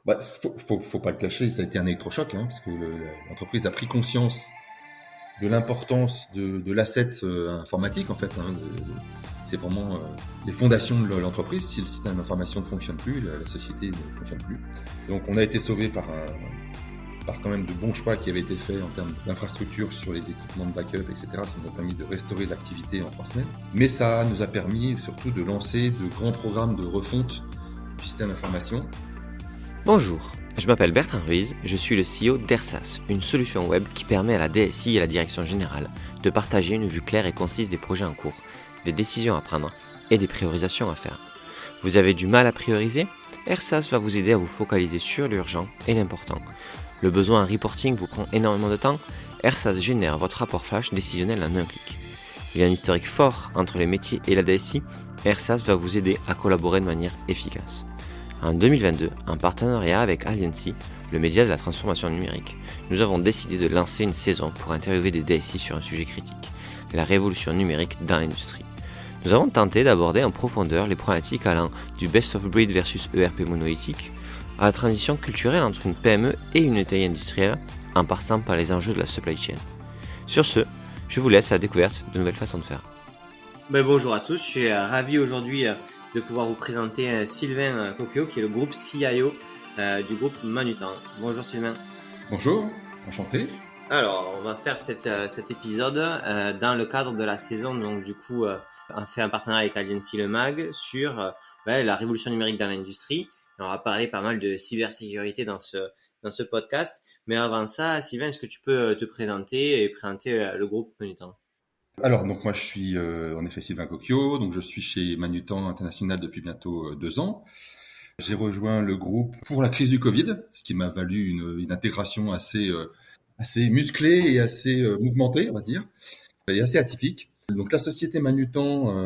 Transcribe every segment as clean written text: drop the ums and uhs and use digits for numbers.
Faut pas le cacher, ça a été un électrochoc, hein, parce que l'entreprise a pris conscience de l'importance de l'asset informatique, en fait. C'est vraiment les fondations de l'entreprise. Si le système d'information ne fonctionne plus, la société ne fonctionne plus. Donc on a été sauvé par quand même de bons choix qui avaient été faits en termes d'infrastructure sur les équipements de backup, etc. Ça nous a permis de restaurer l'activité en 3 semaines. Mais ça nous a permis surtout de lancer de grands programmes de refonte du système d'information. Bonjour, je m'appelle Bertrand Ruiz, je suis le CEO d'Ersas, une solution web qui permet à la DSI et à la direction générale de partager une vue claire et concise des projets en cours, des décisions à prendre et des priorisations à faire. Vous avez du mal à prioriser ? Ersas va vous aider à vous focaliser sur l'urgent et l'important. Le besoin en reporting vous prend énormément de temps ? Ersas génère votre rapport flash décisionnel en un clic. Il y a un historique fort entre les métiers et la DSI, Ersas va vous aider à collaborer de manière efficace. En 2022, en partenariat avec Alliancy, le média de la transformation numérique, nous avons décidé de lancer une saison pour interviewer des DSI sur un sujet critique, la révolution numérique dans l'industrie. Nous avons tenté d'aborder en profondeur les problématiques allant du best of breed versus ERP monolithique, à la transition culturelle entre une PME et une taille industrielle, en passant par les enjeux de la supply chain. Sur ce, je vous laisse à la découverte de nouvelles façons de faire. Bonjour à tous, je suis ravi aujourd'hui de pouvoir vous présenter Sylvain Coqueau, qui est le groupe CIO du groupe Manutan. Bonjour Sylvain. Bonjour, enchanté. Alors, on va faire cet épisode dans le cadre de la saison, donc du coup, on fait un partenariat avec Alliancy Le Mag sur la révolution numérique dans l'industrie. Et on va parler pas mal de cybersécurité dans ce podcast. Mais avant ça, Sylvain, est-ce que tu peux te présenter et présenter le groupe Manutan ? Alors, donc moi je suis en effet Sylvain Coqueau, donc je suis chez Manutan International depuis bientôt 2 ans. J'ai rejoint le groupe pour la crise du Covid, ce qui m'a valu une intégration assez musclée et assez mouvementée, on va dire, et assez atypique. Donc la société Manutan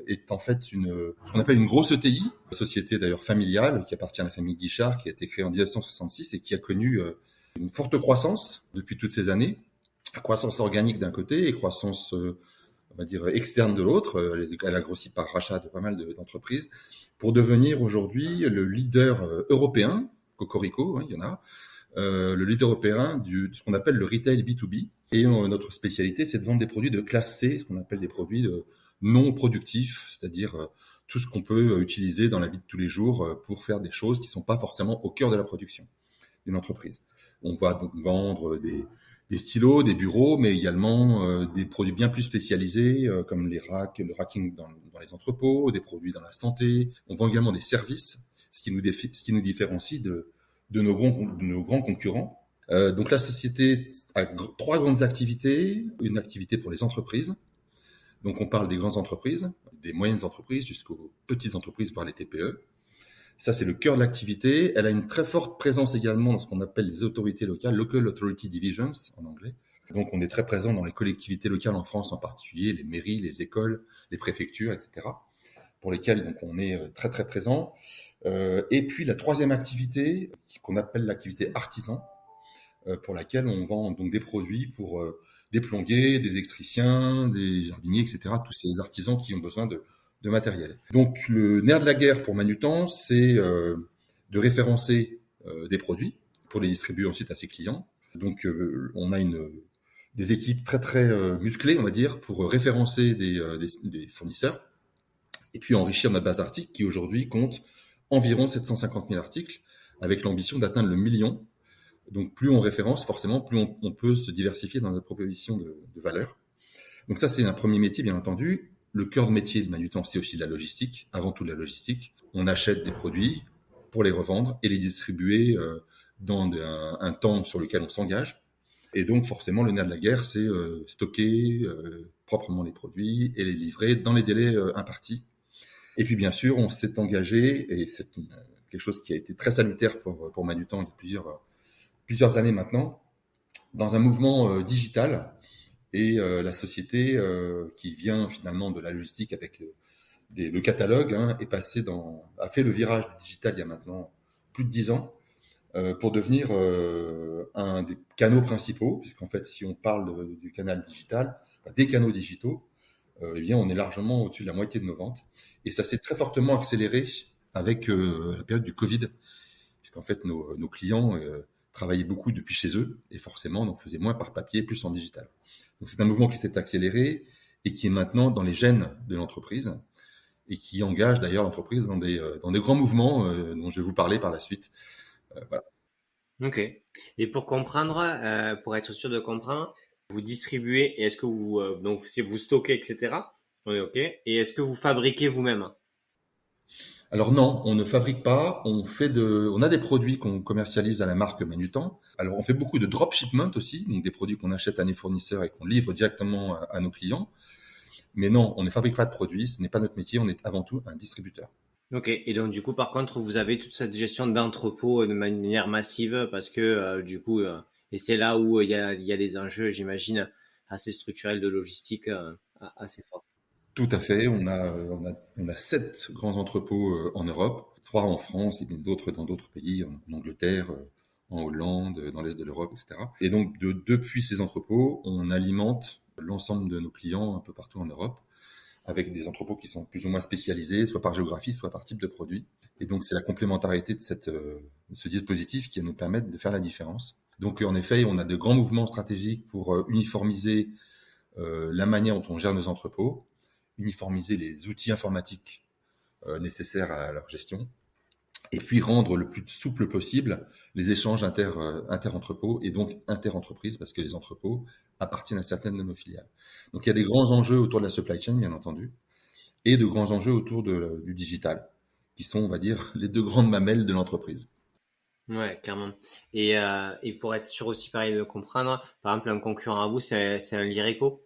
est en fait ce qu'on appelle une grosse ETI, société d'ailleurs familiale qui appartient à la famille Guichard, qui a été créée en 1966 et qui a connu une forte croissance depuis toutes ces années. Croissance organique d'un côté et croissance, on va dire, externe de l'autre. Elle a grossi par rachat de pas mal d'entreprises pour devenir aujourd'hui le leader européen, Cocorico, hein, il y en a, le leader européen de ce qu'on appelle le retail B2B. Et notre spécialité, c'est de vendre des produits de classe C, ce qu'on appelle des produits non productifs, c'est-à-dire tout ce qu'on peut utiliser dans la vie de tous les jours pour faire des choses qui ne sont pas forcément au cœur de la production d'une entreprise. On va donc vendre des stylos, des bureaux, mais également des produits bien plus spécialisés comme le racking dans les entrepôts, des produits dans la santé. On vend également des services, ce qui nous différencie de nos grands concurrents. Donc la société a 3 grandes activités. Une activité pour les entreprises. Donc on parle des grandes entreprises, des moyennes entreprises jusqu'aux petites entreprises, voire les TPE. Ça, c'est le cœur de l'activité. Elle a une très forte présence également dans ce qu'on appelle les autorités locales, Local Authority Divisions en anglais. Donc, on est très présent dans les collectivités locales en France en particulier, les mairies, les écoles, les préfectures, etc., pour lesquelles donc, on est très, très présent. Et puis, la troisième activité, qu'on appelle l'activité artisan, pour laquelle on vend donc des produits pour des plombiers, des électriciens, des jardiniers, etc., tous ces artisans qui ont besoin de matériel. Donc le nerf de la guerre pour Manutan, c'est de référencer des produits pour les distribuer ensuite à ses clients. Donc on a des équipes très très musclées, on va dire, pour référencer des fournisseurs et puis enrichir notre base d'articles qui aujourd'hui compte environ 750 000 articles avec l'ambition d'atteindre le million. Donc plus on référence, forcément, plus on peut se diversifier dans notre proposition de valeur. Donc ça, c'est un premier métier, bien entendu. Le cœur de métier de Manutan, c'est aussi de la logistique, avant tout de la logistique. On achète des produits pour les revendre et les distribuer dans un temps sur lequel on s'engage. Et donc, forcément, le nerf de la guerre, c'est stocker proprement les produits et les livrer dans les délais impartis. Et puis, bien sûr, on s'est engagé, et c'est quelque chose qui a été très salutaire pour Manutan il y a plusieurs années maintenant, dans un mouvement digital. Et la société qui vient finalement de la logistique avec le catalogue a fait le virage du digital il y a maintenant plus de 10 ans pour devenir un des canaux principaux, puisqu'en fait si on parle du canal digital, des canaux digitaux, eh bien on est largement au-dessus de la moitié de nos ventes. Et ça s'est très fortement accéléré avec la période du Covid puisqu'en fait, nos clients travaillaient beaucoup depuis chez eux, et forcément, donc faisaient moins par papier, plus en digital. Donc c'est un mouvement qui s'est accéléré et qui est maintenant dans les gènes de l'entreprise et qui engage d'ailleurs l'entreprise dans des grands mouvements dont je vais vous parler par la suite. Voilà. Ok. Et pour comprendre, pour être sûr de comprendre, vous distribuez et est-ce que vous donc si vous stockez, etc. On est ok. Et est-ce que vous fabriquez vous-même? Alors non, on ne fabrique pas, on a des produits qu'on commercialise à la marque Manutan. Alors on fait beaucoup de dropshipment aussi, donc des produits qu'on achète à nos fournisseurs et qu'on livre directement à nos clients. Mais non, on ne fabrique pas de produits, ce n'est pas notre métier, on est avant tout un distributeur. Ok. Et donc du coup, par contre, vous avez toute cette gestion d'entrepôt de manière massive parce que du coup, et c'est là où il y a des enjeux, j'imagine, assez structurels de logistique assez forts. Tout à fait, on a 7 grands entrepôts en Europe, 3 en France et bien d'autres dans d'autres pays, en Angleterre, en Hollande, dans l'Est de l'Europe, etc. Et donc depuis ces entrepôts, on alimente l'ensemble de nos clients un peu partout en Europe, avec des entrepôts qui sont plus ou moins spécialisés, soit par géographie, soit par type de produit. Et donc, c'est la complémentarité de ce dispositif qui va nous permettre de faire la différence. Donc, en effet, on a de grands mouvements stratégiques pour uniformiser la manière dont on gère nos entrepôts, uniformiser les outils informatiques nécessaires à leur gestion, et puis rendre le plus souple possible les échanges inter-entrepôts et donc inter-entreprises, parce que les entrepôts appartiennent à certaines de nos filiales. Donc il y a des grands enjeux autour de la supply chain, bien entendu, et de grands enjeux autour du digital, qui sont, on va dire, les 2 grandes mamelles de l'entreprise. Ouais, clairement. Et pour être sûr aussi, pareil, de comprendre, par exemple, un concurrent à vous, c'est un Lyreco.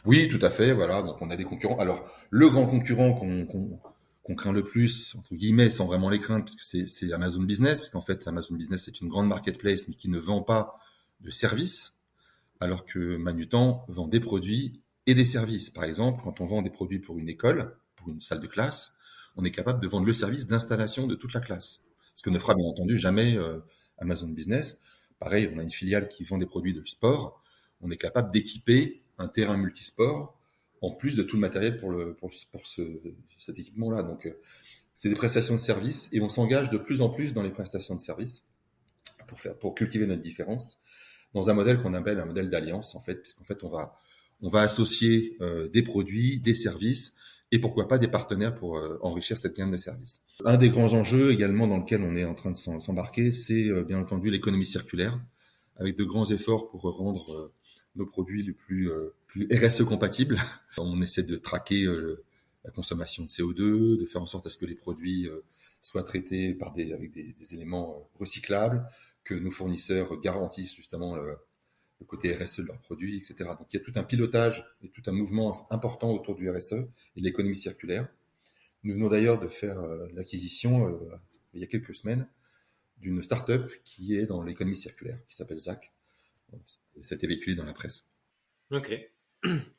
Oui, tout à fait, voilà, donc on a des concurrents. Alors, le grand concurrent qu'on craint le plus, entre guillemets, sans vraiment les craindre, parce que c'est Amazon Business, parce qu'en fait, Amazon Business, c'est une grande marketplace, mais qui ne vend pas de services, alors que Manutan vend des produits et des services. Par exemple, quand on vend des produits pour une école, pour une salle de classe, on est capable de vendre le service d'installation de toute la classe. Ce que ne fera bien entendu jamais Amazon Business. Pareil, on a une filiale qui vend des produits de sport. On est capable d'équiper un terrain multisport en plus de tout le matériel pour cet équipement-là. Donc, c'est des prestations de services et on s'engage de plus en plus dans les prestations de services pour cultiver notre différence dans un modèle qu'on appelle un modèle d'alliance, en fait, puisqu'en fait, on va associer des produits, des services, et pourquoi pas des partenaires pour enrichir cette gamme de services. Un des grands enjeux également dans lequel on est en train de s'embarquer, c'est bien entendu l'économie circulaire, avec de grands efforts pour rendre nos produits les plus RSE compatibles. On essaie de traquer la consommation de CO2, de faire en sorte à ce que les produits soient traités avec des éléments recyclables, que nos fournisseurs garantissent justement le côté RSE de leurs produits, etc. Donc il y a tout un pilotage et tout un mouvement important autour du RSE et de l'économie circulaire. Nous venons d'ailleurs de faire l'acquisition, il y a quelques semaines, d'une start-up qui est dans l'économie circulaire, qui s'appelle ZAC. Ça a été véhiculé dans la presse. Ok.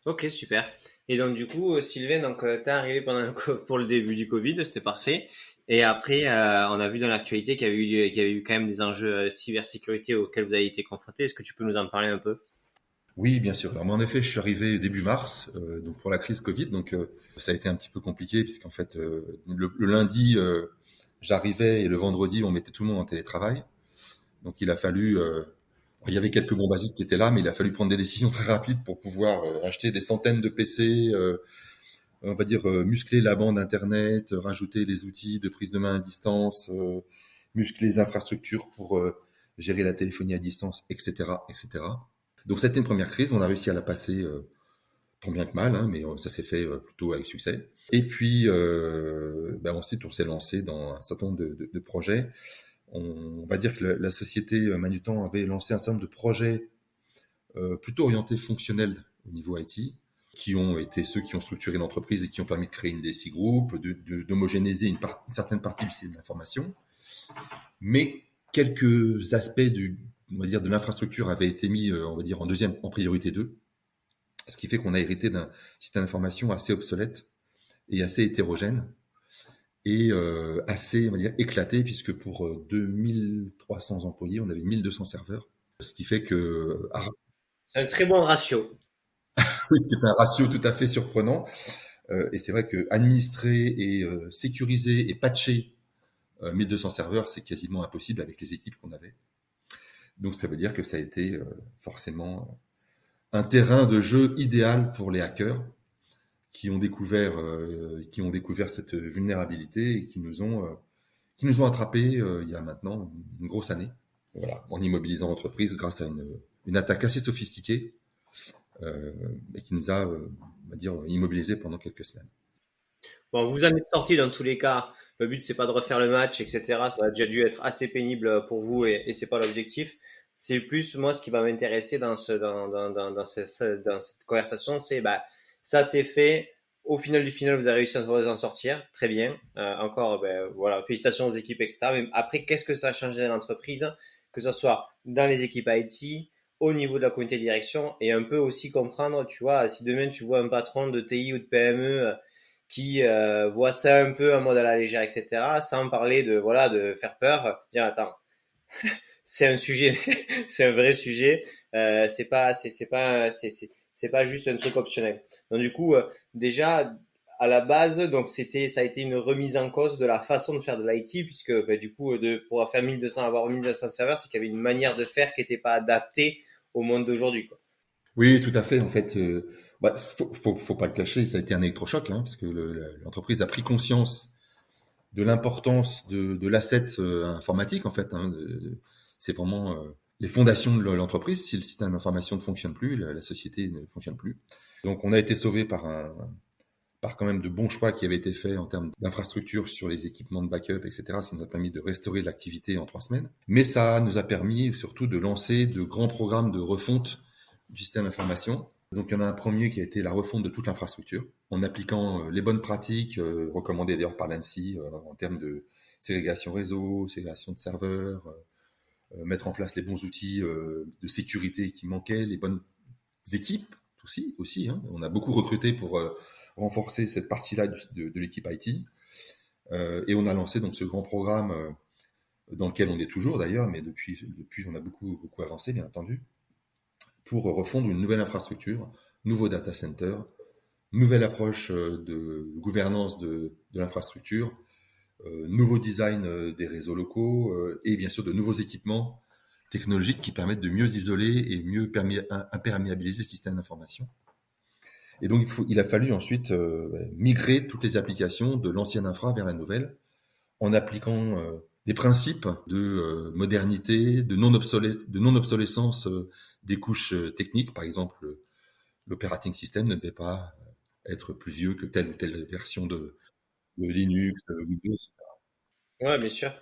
Ok, super. Et donc du coup, Sylvain, donc t'es arrivé pour le début du Covid, c'était parfait. Et après, on a vu dans l'actualité qu'il y avait eu quand même des enjeux cybersécurité auxquels vous avez été confrontés. Est-ce que tu peux nous en parler un peu? Oui, bien sûr. Alors moi, en effet, je suis arrivé début mars, donc pour la crise Covid, donc ça a été un petit peu compliqué puisqu'en fait le lundi j'arrivais et le vendredi on mettait tout le monde en télétravail. Donc il a fallu il y avait quelques bons basiques qui étaient là, mais il a fallu prendre des décisions très rapides pour pouvoir acheter des centaines de PC, on va dire muscler la bande internet, rajouter les outils de prise de main à distance, muscler les infrastructures pour gérer la téléphonie à distance, etc., etc. Donc c'était une première crise, on a réussi à la passer tant bien que mal, hein, mais ça s'est fait plutôt avec succès. Et puis ensuite on s'est lancé dans un certain nombre de projets. On va dire que la société Manutan avait lancé un certain nombre de projets plutôt orientés fonctionnels au niveau IT, qui ont été ceux qui ont structuré l'entreprise et qui ont permis de créer une DSI Group, d'homogénéiser une certaine partie du système d'information. Mais quelques aspects on va dire, de l'infrastructure avaient été mis, on va dire, en priorité 2, ce qui fait qu'on a hérité d'un système d'information assez obsolète et assez hétérogène et assez, on va dire, éclaté, puisque pour 2300 employés, on avait 1200 serveurs, ce qui fait que C'est un très bon ratio. oui, ce qui est un ratio tout à fait surprenant. Et c'est vrai que administrer et sécuriser et patcher 1200 serveurs, c'est quasiment impossible avec les équipes qu'on avait. Donc ça veut dire que ça a été forcément un terrain de jeu idéal pour les hackers qui ont découvert cette vulnérabilité et qui nous ont attrapés il y a maintenant une grosse année. Voilà, en immobilisant l'entreprise grâce à une attaque assez sophistiquée et qui nous a, on va dire, immobilisés pendant quelques semaines. Bon, vous en êtes sorti dans tous les cas. Le but, c'est pas de refaire le match, etc. Ça a déjà dû être assez pénible pour vous et c'est pas l'objectif. C'est plus, moi, ce qui va m'intéresser dans cette conversation, c'est, ça c'est fait. Au final du final, vous avez réussi à vous en sortir. Très bien. Encore, voilà, félicitations aux équipes, etc. Mais après, qu'est-ce que ça a changé dans l'entreprise? Que ce soit dans les équipes IT, au niveau de la communauté de direction et un peu aussi comprendre, tu vois, si demain tu vois un patron de TI ou de PME qui voit ça un peu en mode à la légère, etc., sans parler de faire peur, dire attends, c'est un sujet, c'est un vrai sujet, c'est pas juste un truc optionnel. Donc du coup, déjà à la base, donc ça a été une remise en cause de la façon de faire de l'IT, puisque du coup, pour faire 1200, avoir 1200 serveurs, c'est qu'il y avait une manière de faire qui n'était pas adaptée au monde d'aujourd'hui, quoi. Oui, tout à fait. En fait, faut pas le cacher, ça a été un électrochoc, hein, parce que l'entreprise a pris conscience de l'importance de l'asset informatique, en fait. Hein, c'est vraiment les fondations de l'entreprise. Si le système d'information ne fonctionne plus, la société ne fonctionne plus. Donc, on a été sauvé par quand même de bons choix qui avaient été faits en termes d'infrastructure sur les équipements de backup, etc. Ça nous a permis de restaurer l'activité en 3 semaines. Mais ça nous a permis surtout de lancer de grands programmes de refonte du système d'information. Donc, il y en a un premier qui a été la refonte de toute l'infrastructure, en appliquant les bonnes pratiques recommandées d'ailleurs par l'ANSSI en termes de ségrégation réseau, ségrégation de serveurs, mettre en place les bons outils de sécurité qui manquaient, les bonnes équipes aussi. Hein. On a beaucoup recruté pour renforcer cette partie-là de l'équipe IT. Et on a lancé donc ce grand programme dans lequel on est toujours d'ailleurs, mais depuis on a beaucoup avancé, bien entendu, pour refondre une nouvelle infrastructure, nouveau data center, nouvelle approche de gouvernance de l'infrastructure, nouveau design des réseaux locaux et bien sûr de nouveaux équipements technologiques qui permettent de mieux isoler et mieux imperméabiliser le système d'information. Et donc il a fallu ensuite migrer toutes les applications de l'ancienne infra vers la nouvelle en appliquant des principes de modernité, de non-obsolescence des couches techniques. Par exemple, l'operating system ne devait pas être plus vieux que telle ou telle version de Linux, Windows. Ouais, bien sûr.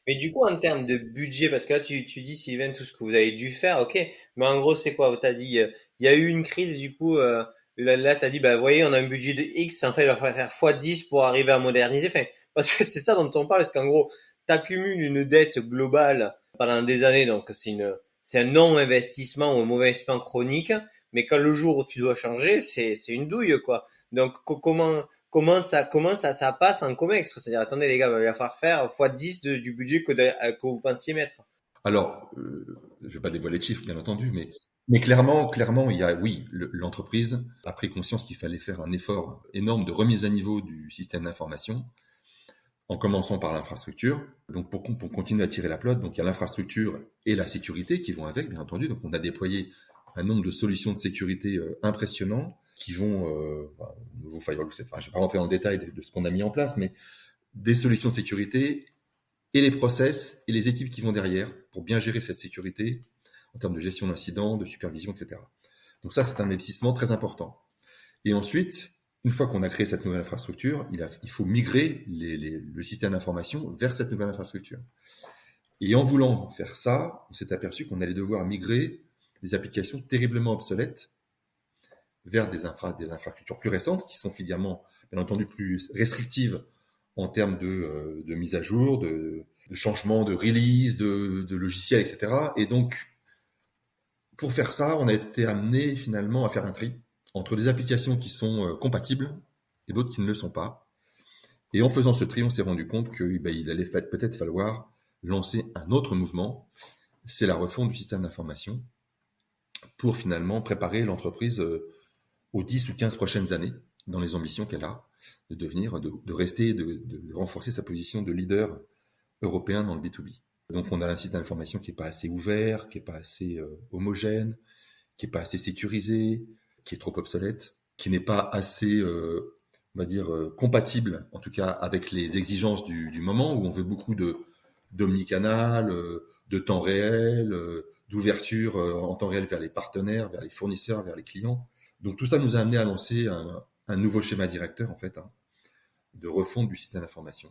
Mais du coup, en termes de budget, parce que là, tu dis, Sylvain, tout ce que vous avez dû faire, ok. Mais en gros, c'est quoi? T'as dit, il y a eu une crise, du coup, là, t'as dit, vous voyez, on a un budget de X, en fait, il va falloir faire x10 pour arriver à moderniser. Enfin, parce que c'est ça dont on parle, parce qu'en gros, t'accumules une dette globale pendant des années, donc c'est un non-investissement ou un mauvais investissement chronique. Mais quand le jour où tu dois changer, c'est une douille, quoi. Donc, comment ça passe en COMEX? C'est-à-dire, attendez les gars, il va falloir faire x10 du budget que vous pensiez mettre. Alors, je ne vais pas dévoiler de chiffres, bien entendu, mais clairement, l'entreprise a pris conscience qu'il fallait faire un effort énorme de remise à niveau du système d'information, en commençant par l'infrastructure. Donc, pour continuer à tirer la pelote, donc il y a l'infrastructure et la sécurité qui vont avec, bien entendu. Donc, on a déployé un nombre de solutions de sécurité impressionnant qui vont, nouveau firewall, je ne vais pas rentrer dans le détail de ce qu'on a mis en place, mais des solutions de sécurité et les process et les équipes qui vont derrière pour bien gérer cette sécurité en termes de gestion d'incidents, de supervision, etc. Donc ça, c'est un investissement très important. Et ensuite, une fois qu'on a créé cette nouvelle infrastructure, il faut migrer le système d'information vers cette nouvelle infrastructure. Et en voulant faire ça, on s'est aperçu qu'on allait devoir migrer des applications terriblement obsolètes vers des infrastructures plus récentes, qui sont finalement, bien entendu, plus restrictives en termes de mise à jour, de changement de release, de logiciels, etc. Et donc, pour faire ça, on a été amené finalement à faire un tri entre des applications qui sont compatibles et d'autres qui ne le sont pas. Et en faisant ce tri, on s'est rendu compte qu'il allait peut-être falloir lancer un autre mouvement, c'est la refonte du système d'information, pour finalement préparer l'entreprise aux 10 ou 15 prochaines années dans les ambitions qu'elle a de devenir, de rester, de renforcer sa position de leader européen dans le B2B. Donc on a un site d'information qui n'est pas assez ouvert, qui n'est pas assez homogène, qui n'est pas assez sécurisé, qui est trop obsolète, qui n'est pas assez, on va dire, compatible, en tout cas avec les exigences du moment, où on veut beaucoup d'omnicanal, de temps réel, d'ouverture en temps réel vers les partenaires, vers les fournisseurs, vers les clients. Donc tout ça nous a amené à lancer un nouveau schéma directeur, en fait, de refonte du système d'information.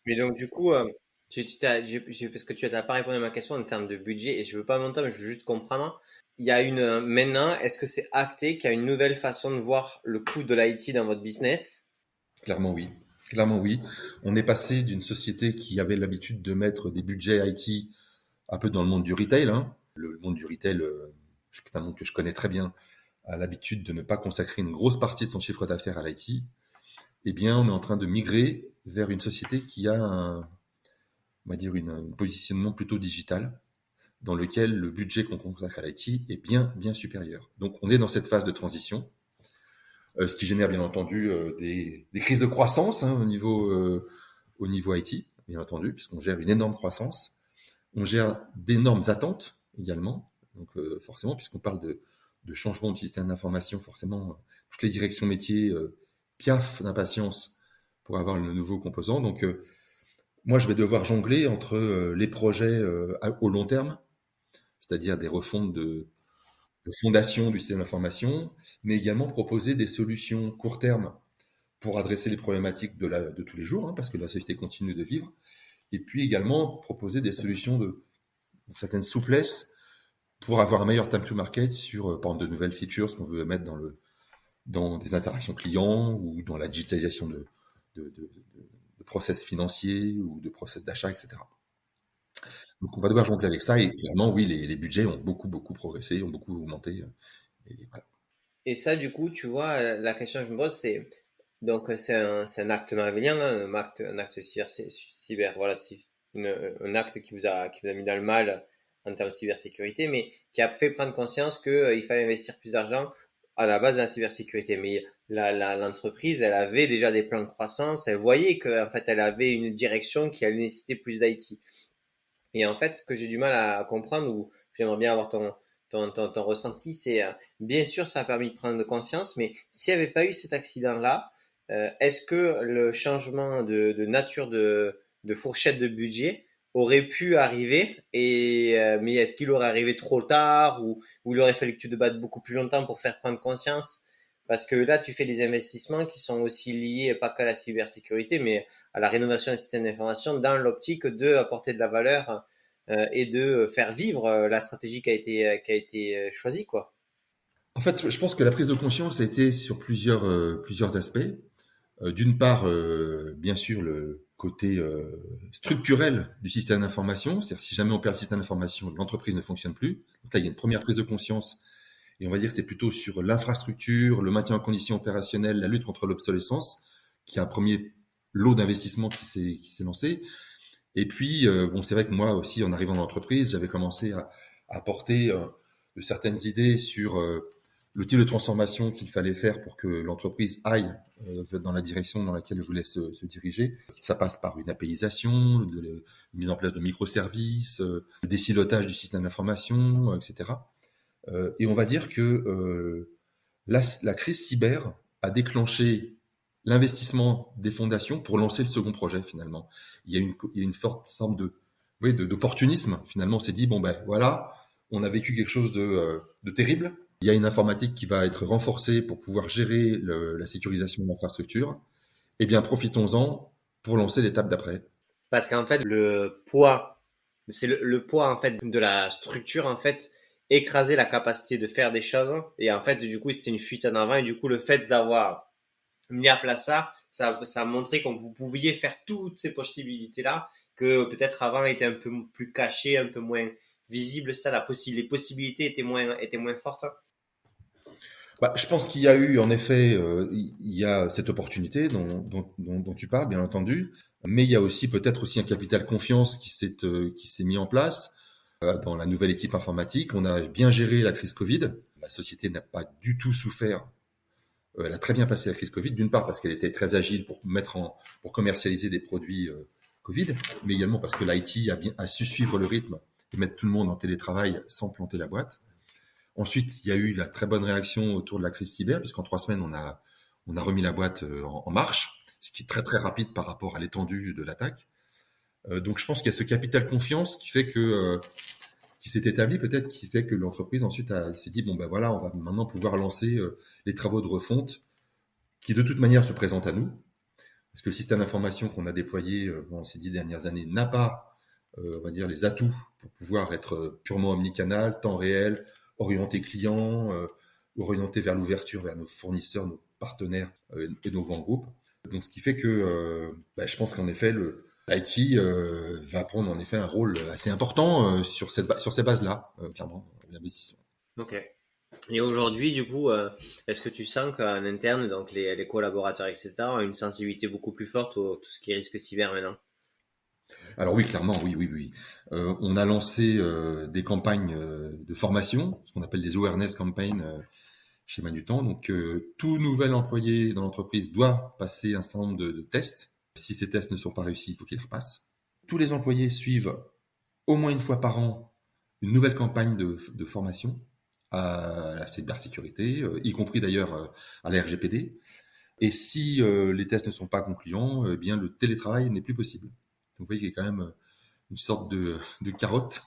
Mais donc, du coup, parce que tu n'as pas répondu à ma question en termes de budget et je veux pas monter, mais je veux juste comprendre. Il y a maintenant, est-ce que c'est acté qu'il y a une nouvelle façon de voir le coût de l'IT dans votre business? Clairement oui. Clairement oui. On est passé d'une société qui avait l'habitude de mettre des budgets IT un peu dans le monde du retail. Le monde du retail, c'est un monde que je connais très bien, a l'habitude de ne pas consacrer une grosse partie de son chiffre d'affaires à l'IT. Eh bien, on est en train de migrer vers une société qui a on va dire un positionnement plutôt digital, dans lequel le budget qu'on consacre à l'IT est bien, bien supérieur. Donc, on est dans cette phase de transition, ce qui génère bien entendu des crises de croissance au niveau IT, bien entendu, puisqu'on gère une énorme croissance. On gère d'énormes attentes également, donc forcément, puisqu'on parle de changement du système d'information, forcément, toutes les directions métiers piaffent d'impatience pour avoir le nouveau composant. Donc, moi, je vais devoir jongler entre les projets au long terme, c'est-à-dire des refontes de fondation du système d'information, mais également proposer des solutions court terme pour adresser les problématiques de tous les jours, parce que la société continue de vivre, et puis également proposer des solutions de certaine souplesse pour avoir un meilleur time to market sur, par exemple, de nouvelles features, ce qu'on veut mettre dans des interactions clients ou dans la digitalisation de process financiers ou de process d'achat, etc. Donc on va devoir jongler avec ça et clairement, oui, les budgets ont beaucoup, beaucoup progressé, ont beaucoup augmenté. Et voilà. Et ça, du coup, tu vois, la question que je me pose, c'est donc c'est un acte merveilleux, hein, un acte cyber, voilà, un acte qui vous a mis dans le mal en termes de cybersécurité, mais qui a fait prendre conscience qu'il fallait investir plus d'argent à la base de la cybersécurité. Mais l'entreprise, elle avait déjà des plans de croissance, elle voyait qu'en fait, elle avait une direction qui allait nécessiter plus d'IT. Et en fait, ce que j'ai du mal à comprendre, ou j'aimerais bien avoir ton ressenti, c'est bien sûr, ça a permis de prendre conscience, mais s'il n'y avait pas eu cet accident-là, est-ce que le changement de nature de fourchette de budget aurait pu arriver mais est-ce qu'il aurait arrivé trop tard ou il aurait fallu que tu te battes beaucoup plus longtemps pour faire prendre conscience? Parce que là, tu fais des investissements qui sont aussi liés pas qu'à la cybersécurité, mais à la rénovation des systèmes d'information dans l'optique de apporter de la valeur et de faire vivre la stratégie qui a été choisie, quoi. En fait, je pense que la prise de conscience a été sur plusieurs aspects. D'une part, bien sûr, le côté structurel du système d'information, c'est-à-dire si jamais on perd le système d'information, l'entreprise ne fonctionne plus. Donc là, il y a une première prise de conscience, et on va dire que c'est plutôt sur l'infrastructure, le maintien en condition opérationnelle, la lutte contre l'obsolescence, qui est un premier lot d'investissement qui s'est lancé. Et puis, bon, c'est vrai que moi aussi, en arrivant dans l'entreprise, j'avais commencé à apporter de certaines idées sur le type de transformation qu'il fallait faire pour que l'entreprise aille dans la direction dans laquelle elle voulait se diriger. Ça passe par une APIisation, une mise en place de microservices, des silotages du système d'information, etc. Et on va dire que la crise cyber a déclenché l'investissement des fondations pour lancer le second projet finalement. Il y a une forte forme d'opportunisme. Finalement, on s'est dit, bon ben voilà, on a vécu quelque chose de terrible. Il y a une informatique qui va être renforcée pour pouvoir gérer la sécurisation de l'infrastructure. Eh bien, profitons-en pour lancer l'étape d'après. Parce qu'en fait, le poids, c'est le poids en fait de la structure en fait écraser la capacité de faire des choses. Et en fait, du coup, c'était une fuite en avant. Et du coup, le fait d'avoir mis à plat ça a montré que vous pouviez faire toutes ces possibilités-là que peut-être avant étaient un peu plus cachées, un peu moins visibles. Ça, les possibilités étaient moins fortes. Bah, je pense qu'il y a eu, en effet, il y a cette opportunité dont tu parles, bien entendu, mais il y a aussi peut-être aussi un capital confiance qui s'est mis en place dans la nouvelle équipe informatique. On a bien géré la crise Covid. La société n'a pas du tout souffert. Elle a très bien passé la crise Covid, d'une part parce qu'elle était très agile pour commercialiser des produits Covid, mais également parce que l'IT a su suivre le rythme et mettre tout le monde en télétravail sans planter la boîte. Ensuite, il y a eu la très bonne réaction autour de la crise cyber, puisqu'en 3 semaines, on a remis la boîte en marche, ce qui est très très rapide par rapport à l'étendue de l'attaque. Donc je pense qu'il y a ce capital confiance qui fait que qui s'est établi peut-être, qui fait que l'entreprise ensuite s'est dit bon ben voilà, on va maintenant pouvoir lancer les travaux de refonte qui de toute manière se présentent à nous, parce que le système d'information qu'on a déployé pendant ces 10 dernières années n'a pas, on va dire, les atouts pour pouvoir être purement omnicanal, temps réel, orienté client, orienté vers l'ouverture, vers nos fournisseurs, nos partenaires et nos grands groupes. Donc ce qui fait que je pense qu'en effet l'IT va prendre en effet un rôle assez important sur ces bases-là, clairement, l'investissement. Ok. Et aujourd'hui, du coup, est-ce que tu sens qu'en interne, donc les collaborateurs, etc., ont une sensibilité beaucoup plus forte au tout ce qui est risque cyber maintenant? Alors oui, clairement, oui. On a lancé des campagnes de formation, ce qu'on appelle des awareness campaigns chez Manutan. Donc tout nouvel employé dans l'entreprise doit passer un certain nombre de tests. Si ces tests ne sont pas réussis, il faut qu'ils repassent. Tous les employés suivent au moins une fois par an une nouvelle campagne de formation à la cybersécurité, y compris d'ailleurs à la RGPD. Et si les tests ne sont pas concluants, eh bien le télétravail n'est plus possible. Donc vous voyez qu'il y a quand même une sorte de carotte.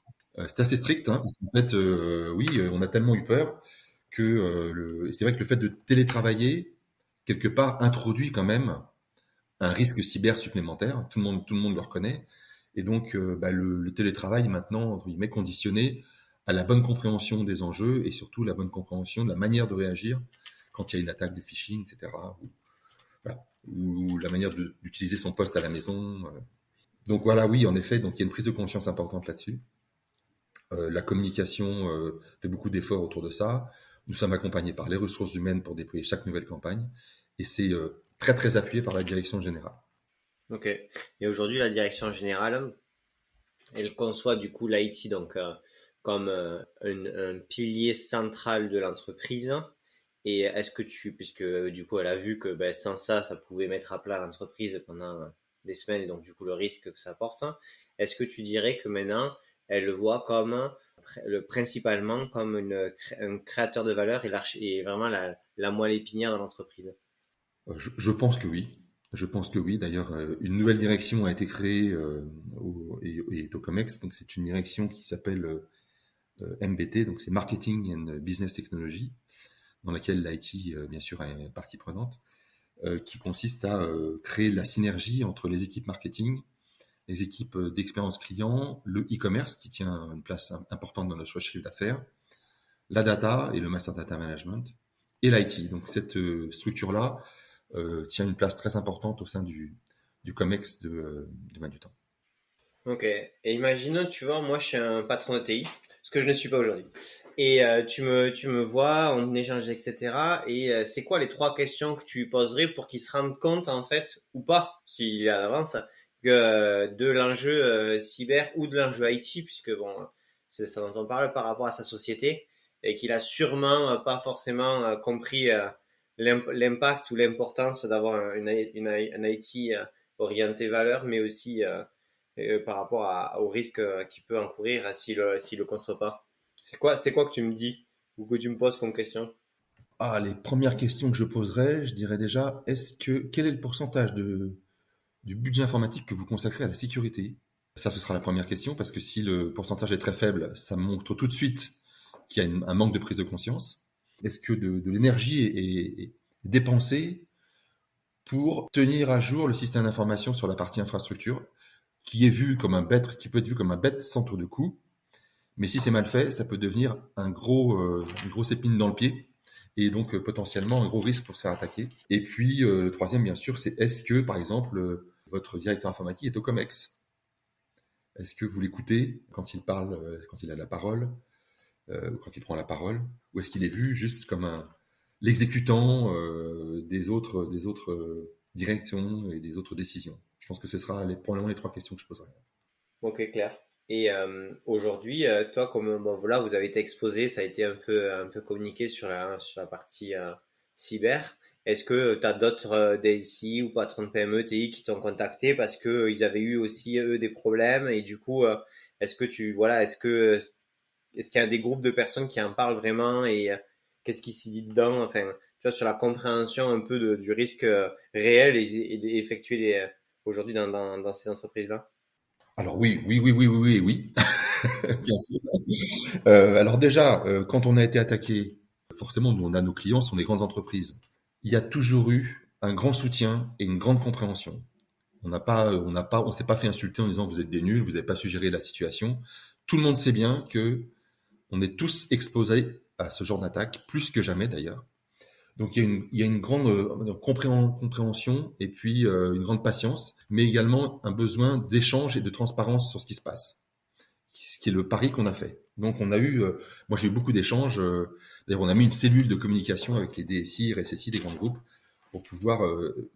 C'est assez strict, hein, parce qu'en fait, on a tellement eu peur que c'est vrai que le fait de télétravailler, quelque part, introduit quand même un risque cyber supplémentaire. Tout le monde le reconnaît. Et donc, le télétravail est maintenant, entre guillemets, conditionné à la bonne compréhension des enjeux et surtout la bonne compréhension de la manière de réagir quand il y a une attaque de phishing, etc. Ou la manière d'utiliser son poste à la maison. Donc voilà, oui, en effet, donc il y a une prise de conscience importante là-dessus. La communication fait beaucoup d'efforts autour de ça. Nous sommes accompagnés par les ressources humaines pour déployer chaque nouvelle campagne. Et c'est très, très appuyé par la direction générale. Ok. Et aujourd'hui, la direction générale, elle conçoit du coup l'IT donc comme un pilier central de l'entreprise. Et est-ce que puisque du coup elle a vu que sans ça, ça pouvait mettre à plat l'entreprise pendant des semaines et donc du coup le risque que ça porte, est-ce que tu dirais que maintenant elle le voit comme principalement comme un créateur de valeur et vraiment la moelle épinière de l'entreprise? Je pense que oui. Je pense que oui. D'ailleurs, une nouvelle direction a été créée et est au COMEX. Donc, c'est une direction qui s'appelle MBT. Donc, c'est Marketing and Business Technology, dans laquelle l'IT, bien sûr, est partie prenante, qui consiste à créer la synergie entre les équipes marketing, les équipes d'expérience client, le e-commerce, qui tient une place importante dans notre chiffre d'affaires, la data et le master data management, et l'IT. Donc, cette structure-là tient une place très importante au sein du COMEX de Manutan. Ok. Et imagine, tu vois, moi je suis un patron de TI, ce que je ne suis pas aujourd'hui. Et tu me vois, on échange, etc. Et c'est quoi les trois questions que tu lui poserais pour qu'il se rende compte, en fait, ou pas, s'il est à l'avance, que de l'enjeu cyber ou de l'enjeu IT, puisque bon, c'est ça dont on parle par rapport à sa société, et qu'il a sûrement pas forcément compris l'impact ou l'importance d'avoir un IT orienté valeur, mais aussi par rapport au risque qu'il peut encourir s'il le conçoit pas. C'est quoi que tu me dis ou que tu me poses comme question? Ah, les premières questions que je poserais, je dirais déjà, quel est le pourcentage du budget informatique que vous consacrez à la sécurité? Ça, ce sera la première question, parce que si le pourcentage est très faible, ça montre tout de suite qu'il y a un manque de prise de conscience. Est-ce que de l'énergie est dépensée pour tenir à jour le système d'information sur la partie infrastructure, qui qui peut être vu comme un bête centre de coût, mais si c'est mal fait, ça peut devenir une grosse épine dans le pied, et donc potentiellement un gros risque pour se faire attaquer. Et puis le troisième, bien sûr, c'est est-ce que, par exemple, votre directeur informatique est au COMEX? Est-ce que vous l'écoutez quand il parle, quand il a la parole, ou quand il prend la parole, ou est-ce qu'il est vu juste comme l'exécutant des autres directions et des autres décisions? Je pense que ce sera probablement les trois questions que je poserai. Ok, clair. Et aujourd'hui, toi, comme bon, voilà, vous avez été exposé, ça a été un peu communiqué sur la partie cyber. Est-ce que tu as d'autres DSI ou patrons de PME, TI qui t'ont contacté parce que ils avaient eu aussi eux des problèmes et du coup, est-ce que est-ce qu'il y a des groupes de personnes qui en parlent vraiment et qu'est-ce qui s'y dit dedans? Enfin, tu vois, sur la compréhension un peu du risque réel et effectué aujourd'hui dans ces entreprises-là. Alors oui, oui, oui, oui, oui, oui, oui, bien sûr. Alors déjà, quand on a été attaqué, forcément, nous, on a nos clients, ce sont des grandes entreprises. Il y a toujours eu un grand soutien et une grande compréhension. On s'est pas fait insulter en disant vous êtes des nuls, vous n'avez pas su gérer la situation. Tout le monde sait bien que on est tous exposés à ce genre d'attaque, plus que jamais d'ailleurs. Donc il y a une grande compréhension et puis une grande patience, mais également un besoin d'échange et de transparence sur ce qui se passe, ce qui est le pari qu'on a fait. Donc on a eu, moi j'ai eu beaucoup d'échanges. D'ailleurs on a mis une cellule de communication avec les DSI, RSSI des grands groupes pour pouvoir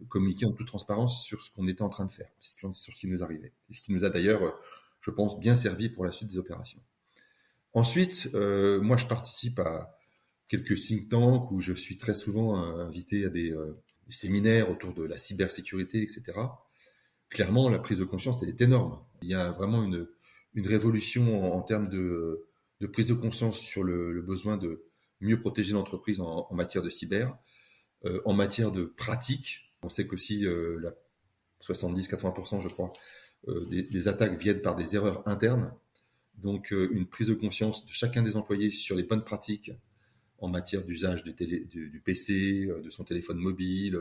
communiquer en toute transparence sur ce qu'on était en train de faire, sur ce qui nous arrivait, et ce qui nous a d'ailleurs, je pense, bien servi pour la suite des opérations. Ensuite, moi je participe à quelques think tanks où je suis très souvent invité à des séminaires autour de la cybersécurité, etc. Clairement, la prise de conscience, elle est énorme. Il y a vraiment une révolution en termes de prise de conscience sur le besoin de mieux protéger l'entreprise en matière de cyber, en matière de pratique. On sait qu'aussi 70-80%, je crois, des attaques viennent par des erreurs internes. Donc, une prise de conscience de chacun des employés sur les bonnes pratiques en matière d'usage du PC, de son téléphone mobile,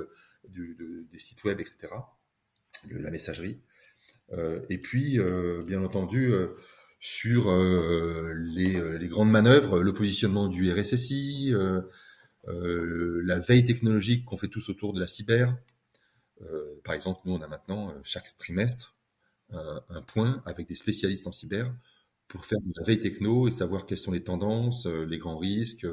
des sites web, etc., de la messagerie. Et puis, bien entendu, sur les grandes manœuvres, le positionnement du RSSI, la veille technologique qu'on fait tous autour de la cyber. Par exemple, nous, on a maintenant, chaque trimestre, un point avec des spécialistes en cyber pour faire de la veille techno et savoir quelles sont les tendances, les grands risques,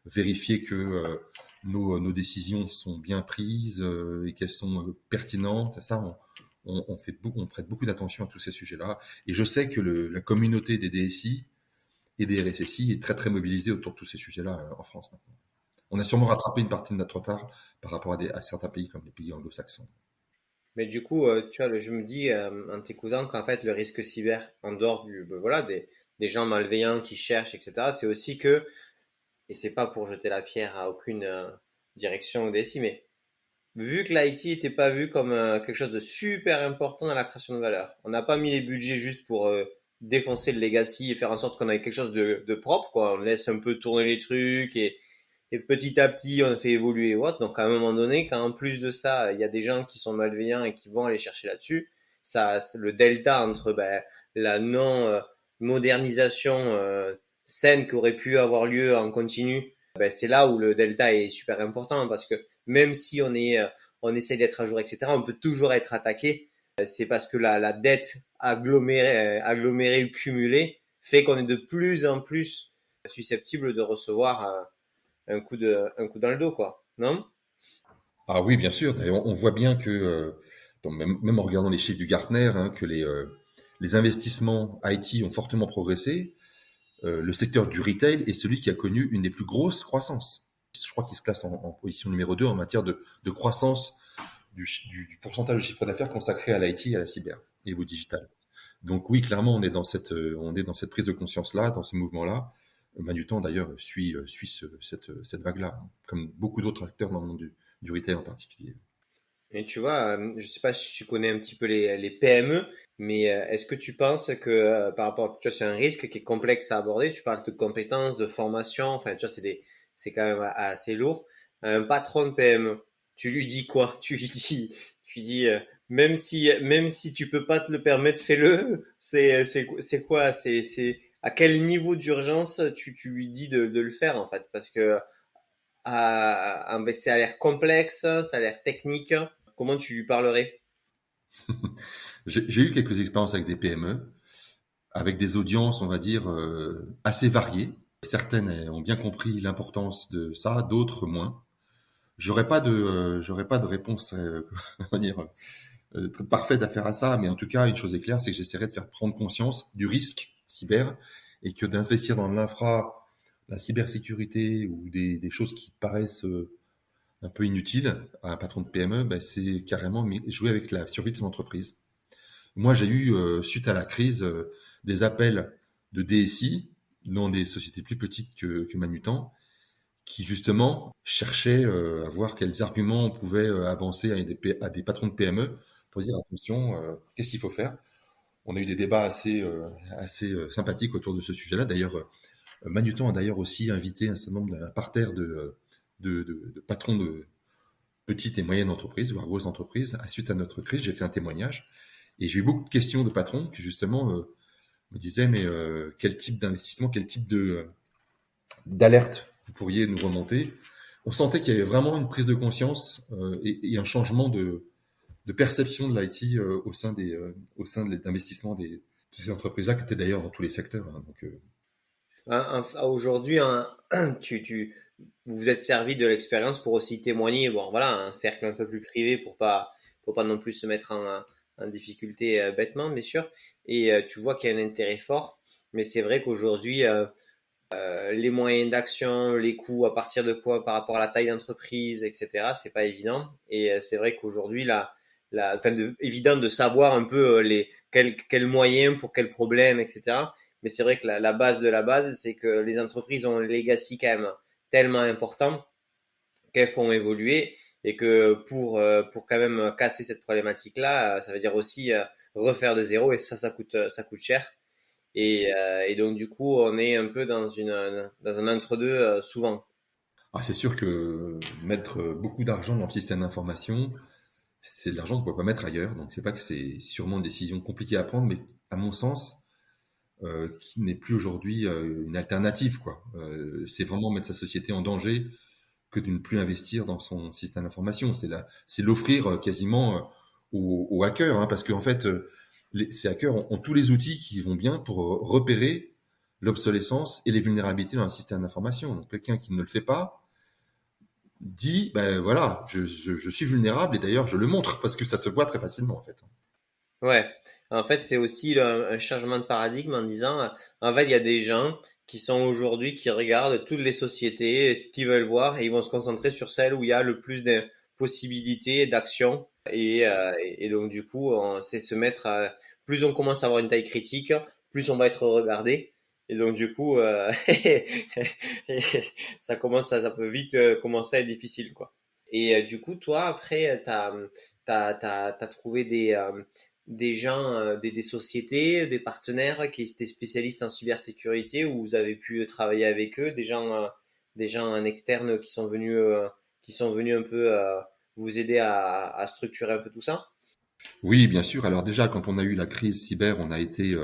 vérifier que nos décisions sont bien prises et qu'elles sont pertinentes. Ça, on prête beaucoup d'attention à tous ces sujets-là. Et je sais que la communauté des DSI et des RSSI est très très mobilisée autour de tous ces sujets-là en France maintenant. On a sûrement rattrapé une partie de notre retard par rapport à certains pays comme les pays anglo-saxons. Mais du coup, tu vois, je me dis en t'écoutant qu'en fait, le risque cyber, en dehors voilà, des gens malveillants qui cherchent, etc., c'est aussi que, et c'est pas pour jeter la pierre à aucune direction ou DSI, mais vu que l'IT n'était pas vu comme quelque chose de super important dans la création de valeur, on n'a pas mis les budgets juste pour défoncer le legacy et faire en sorte qu'on ait quelque chose de propre, quoi. On laisse un peu tourner les trucs et petit à petit, on fait évoluer et autres. Donc, à un moment donné, quand en plus de ça, il y a des gens qui sont malveillants et qui vont aller chercher là-dessus, ça, le delta entre la non-modernisation saine qui aurait pu avoir lieu en continu, c'est là où le delta est super important parce que même si on essaie d'être à jour, etc., on peut toujours être attaqué. C'est parce que la dette agglomérée ou cumulée fait qu'on est de plus en plus susceptible de recevoir un coup dans le dos, quoi. Non? Ah oui, bien sûr. D'ailleurs, on voit bien que, même en regardant les chiffres du Gartner, hein, que les investissements IT ont fortement progressé. Le secteur du retail est celui qui a connu une des plus grosses croissances. Je crois qu'il se classe en position numéro 2 en matière de croissance du pourcentage de chiffre d'affaires consacré à l'IT et à la cyber et au digital. Donc oui, clairement, on est dans cette prise de conscience-là, dans ce mouvement-là. Manutan, d'ailleurs, suit cette vague-là, comme beaucoup d'autres acteurs dans le monde du retail en particulier. Et tu vois, je sais pas si tu connais un petit peu les PME, mais est-ce que tu penses que par rapport, tu vois, c'est un risque qui est complexe à aborder. Tu parles de compétences, de formation, enfin, tu vois, c'est quand même assez lourd. Un patron de PME, tu lui dis quoi? Tu lui dis, même si tu peux pas te le permettre, fais-le. C'est quoi? À quel niveau d'urgence tu lui dis de le faire en fait? Parce que ça a l'air complexe, ça a l'air technique. Comment tu lui parlerais? J'ai eu quelques expériences avec des PME, avec des audiences, on va dire, assez variées. Certaines ont bien compris l'importance de ça, d'autres moins. J'aurais pas de réponse, on va dire, très parfaite à faire à ça, mais en tout cas, une chose est claire, c'est que j'essaierai de faire prendre conscience du risque cyber et que d'investir dans l'infra, la cybersécurité ou des choses qui paraissent un peu inutile à un patron de PME, ben, c'est carrément jouer avec la survie de son entreprise. Moi, j'ai eu, suite à la crise, des appels de DSI dans des sociétés plus petites que Manutan, qui justement cherchaient à voir quels arguments on pouvait avancer à des patrons de PME pour dire attention, qu'est-ce qu'il faut faire. On a eu des débats assez sympathiques autour de ce sujet-là. D'ailleurs, Manutan a d'ailleurs aussi invité un certain nombre d'un parterre de patrons de petites et moyennes entreprises, voire grosses entreprises. Suite à notre crise, j'ai fait un témoignage et j'ai eu beaucoup de questions de patrons qui justement me disaient mais quel type d'investissement, quel type d'alerte vous pourriez nous remonter. On sentait qu'il y avait vraiment une prise de conscience et un changement de perception de l'IT au sein de l'investissement de ces entreprises-là, qui étaient d'ailleurs dans tous les secteurs. Hein, donc, Aujourd'hui, vous vous êtes servi de l'expérience pour aussi témoigner, bon voilà, un cercle un peu plus privé pour pas non plus se mettre en difficulté bêtement, bien sûr. Et tu vois qu'il y a un intérêt fort, mais c'est vrai qu'aujourd'hui, les moyens d'action, les coûts, à partir de quoi par rapport à la taille d'entreprise, etc., c'est pas évident. Et c'est vrai qu'aujourd'hui, évident de savoir un peu quels moyens pour quel problème, etc. Mais c'est vrai que la base de la base, c'est que les entreprises ont un legacy quand même tellement important qu'elles font évoluer et que pour quand même casser cette problématique-là, ça veut dire aussi refaire de zéro et ça coûte cher. Et donc du coup, on est un peu dans un entre-deux souvent. c'est sûr que mettre beaucoup d'argent dans le système d'information, c'est de l'argent qu'on ne peut pas mettre ailleurs. Donc, c'est pas que c'est sûrement une décision compliquée à prendre, mais à mon sens, qui n'est plus aujourd'hui une alternative, quoi. C'est vraiment mettre sa société en danger que de ne plus investir dans son système d'information. C'est l'offrir quasiment aux hackers, hein, parce qu'en fait, ces hackers ont tous les outils qui vont bien pour repérer l'obsolescence et les vulnérabilités dans un système d'information. Donc, quelqu'un qui ne le fait pas dit, ben voilà, je suis vulnérable et d'ailleurs je le montre parce que ça se voit très facilement en fait. Ouais, en fait, c'est aussi un changement de paradigme en disant, en fait, il y a des gens qui sont aujourd'hui, qui regardent toutes les sociétés, ce qu'ils veulent voir, et ils vont se concentrer sur celles où il y a le plus de possibilités d'action. Et donc, du coup, c'est se mettre plus on commence à avoir une taille critique, plus on va être regardé. Et donc, du coup, ça peut vite commencer à être difficile, quoi. Et du coup, toi, après, t'as trouvé des gens, des sociétés, des partenaires qui étaient spécialistes en cybersécurité où vous avez pu travailler avec eux, des gens en externe qui sont venus un peu vous aider à structurer un peu tout ça? Oui, bien sûr. Alors déjà, quand on a eu la crise cyber, on a été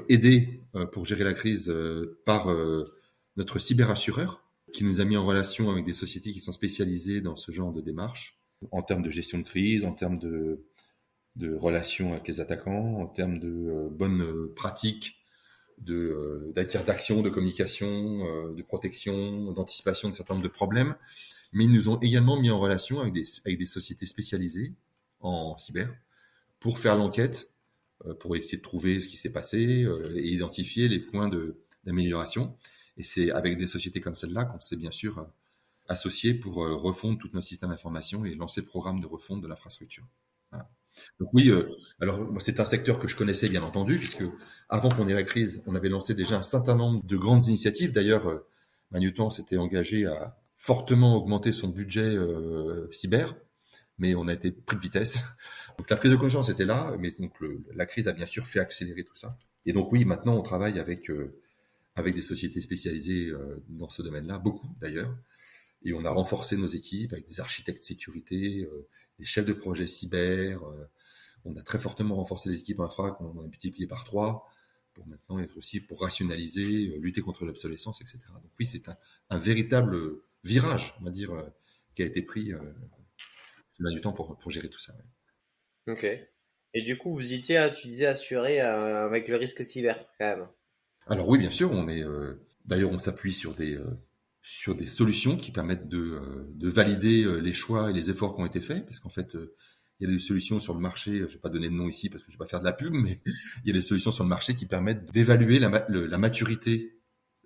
aidé pour gérer la crise par notre cyberassureur qui nous a mis en relation avec des sociétés qui sont spécialisées dans ce genre de démarche en termes de gestion de crise, en termes de relations avec les attaquants, en termes de bonnes pratiques d'action, de communication, de protection, d'anticipation de certains nombre de problèmes. Mais ils nous ont également mis en relation avec des sociétés spécialisées en cyber pour faire l'enquête, pour essayer de trouver ce qui s'est passé et identifier les points d'amélioration. Et c'est avec des sociétés comme celle-là qu'on s'est bien sûr associé pour refondre tout notre système d'information et lancer le programme de refonte de l'infrastructure. Voilà. Donc oui, alors c'est un secteur que je connaissais bien entendu, puisque avant qu'on ait la crise, on avait lancé déjà un certain nombre de grandes initiatives. D'ailleurs, Manutan s'était engagé à fortement augmenter son budget cyber, mais on a été pris de vitesse. Donc la prise de conscience était là, mais donc la crise a bien sûr fait accélérer tout ça. Et donc oui, maintenant on travaille avec des sociétés spécialisées dans ce domaine-là, beaucoup d'ailleurs. Et on a renforcé nos équipes avec des architectes sécurité, des chefs de projet cyber. On a très fortement renforcé les équipes infra qu'on a multiplié par 3 pour maintenant être aussi pour rationaliser, lutter contre l'obsolescence, etc. Donc oui, c'est un véritable virage, on va dire, qui a été pris du temps pour gérer tout ça. Ouais. Ok. Et du coup, vous étiez, tu disais, assuré avec le risque cyber, quand même. Alors oui, bien sûr, d'ailleurs, on s'appuie sur des solutions qui permettent de valider les choix et les efforts qui ont été faits, parce qu'en fait, il y a des solutions sur le marché, je ne vais pas donner de nom ici parce que je ne vais pas faire de la pub, mais il y a des solutions sur le marché qui permettent d'évaluer la maturité